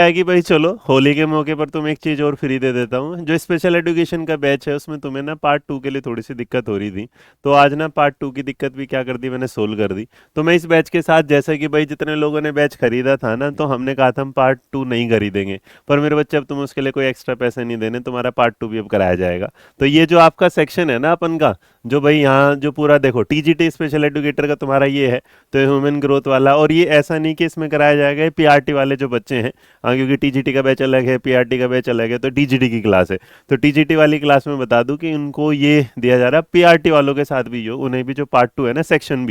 है कि भाई चलो होली के मौके पर तुम्हें एक चीज़ और फ्री दे देता हूँ। जो स्पेशल एजुकेशन का बैच है उसमें तुम्हें ना पार्ट टू के लिए थोड़ी सी दिक्कत हो रही थी, तो आज ना पार्ट टू की दिक्कत भी क्या कर दी मैंने, सोल्व कर दी। तो मैं इस बैच के साथ, जैसे कि भाई जितने लोगों ने बैच खरीदा था ना, तो हमने कहा था हम पार्ट टू नहीं खरीदेंगे, पर मेरे बच्चे अब तुम्हें उसके लिए कोई एक्स्ट्रा पैसे नहीं देने, तुम्हारा पार्ट टू भी अब कराया जाएगा। तो ये जो आपका सेक्शन है ना अपन का, जो भाई यहाँ जो पूरा देखो टीजीटी स्पेशल एजुकेटर का तुम्हारा ये है, तो ह्यूमन ग्रोथ वाला, और ये ऐसा नहीं कि इसमें कराया जाएगा, ये पीआरटी वाले जो बच्चे हैं, हाँ, क्योंकि टीजीटी का बैच अलग है, पीआरटी का बैच अलग है, तो टीजीटी की क्लास है। तो टीजीटी वाली क्लास में बता दूं कि उनको ये दिया जा रहा है, पीआरटी वालों के साथ भी, जो उन्हें भी जो पार्ट टू है ना, सेक्शन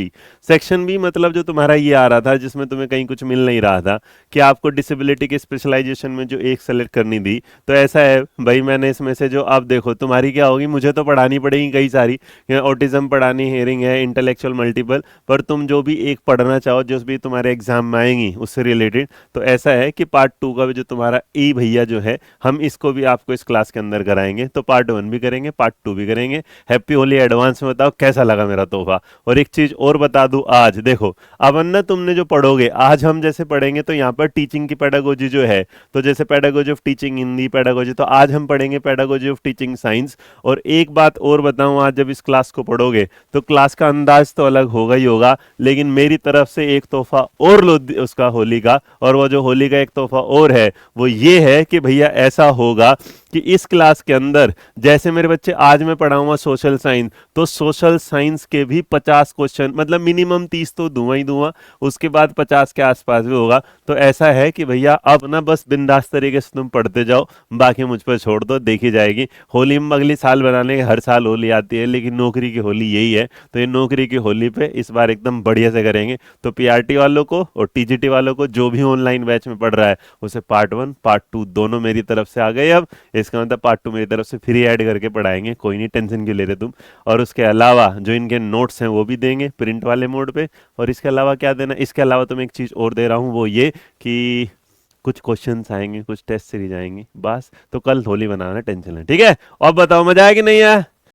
बी मतलब जो तुम्हारा ये आ रहा था जिसमें तुम्हें कहीं कुछ मिल नहीं रहा था कि आपको डिसेबिलिटी के स्पेशलाइजेशन में जो एक सेलेक्ट करनी थी, तो ऐसा है भाई, मैंने इसमें से जो, अब देखो तुम्हारी क्या होगी, मुझे तो पढ़ानी पड़ेगी कई सारी, ऑटिज्म पढ़ानी, हियरिंग है, इंटेलेक्चुअल मल्टीपल, पर तुम जो भी एक पढ़ना चाहो, जो भी तुम्हारे एग्जाम में आएंगी उससे रिलेटेड, तो ऐसा है कि पार्ट टू का भी जो तुम्हारा ई भैया जो है, हम इसको भी आपको इस क्लास के अंदर कराएंगे। तो पार्ट वन भी करेंगे, पार्ट टू भी करेंगे। हैप्पी होली एडवांस में, बताओ कैसा लगा मेरा तोहफा। और एक चीज और बता दूं, आज देखो, अब ना तुमने जो पढ़ोगे, आज हम जैसे पढ़ेंगे तो यहाँ पर टीचिंग की पेडागोजी जो है, तो जैसे pedagogy of teaching Hindi pedagogy, तो आज हम पढ़ेंगे पेडागोजी ऑफ टीचिंग साइंस। और एक बात और बताऊं, आज जब इस क्लास को पढ़ोगे तो क्लास का अंदाज तो अलग होगा ही होगा, लेकिन मेरी तरफ से एक तोहफा और लो उसका होली का, और वो जो होली का एक तोहफा और है वो ये है कि भैया ऐसा होगा कि इस क्लास के अंदर, जैसे मेरे बच्चे आज मैं पढ़ाऊंगा सोशल साइंस, तो सोशल साइंस के भी 50 क्वेश्चन, मतलब मिनिमम 30 तो दूंगा ही दूंगा, उसके बाद 50 के आसपास भी होगा। तो ऐसा है कि भैया अब ना बस बिंदास तरीके से तुम पढ़ते जाओ, बाकी मुझ पर छोड़ दो, देखी जाएगी। होली में अगली साल बनाने के, हर साल होली आती है, लेकिन नौकरी की होली यही है, तो ये नौकरी की होली पे इस बार एकदम बढ़िया से करेंगे। तो पीआरटी वालों को और टीजीटी वालों को, जो भी ऑनलाइन बैच में पढ़ रहा है, उसे पार्ट वन पार्ट टू दोनों मेरी तरफ से आ गए। अब इसका मतलब पार्ट टू मेरी तरफ से फ्री ऐड करके पढ़ाएंगे, कोई नहीं, टेंशन क्यों ले रहे तुम। और उसके अलावा जो इनके नोट्स हैं वो भी देंगे प्रिंट वाले मोड पे। और इसके अलावा क्या देना, इसके अलावा तो मैं एक चीज़ और दे रहा हूँ, वो ये कि कुछ क्वेश्चंस आएंगे, कुछ टेस्ट सीरीज आएंगी, बस। तो कल होली बनाना, टेंशन है, ठीक है। और बताओ मजा आया कि नहीं आया?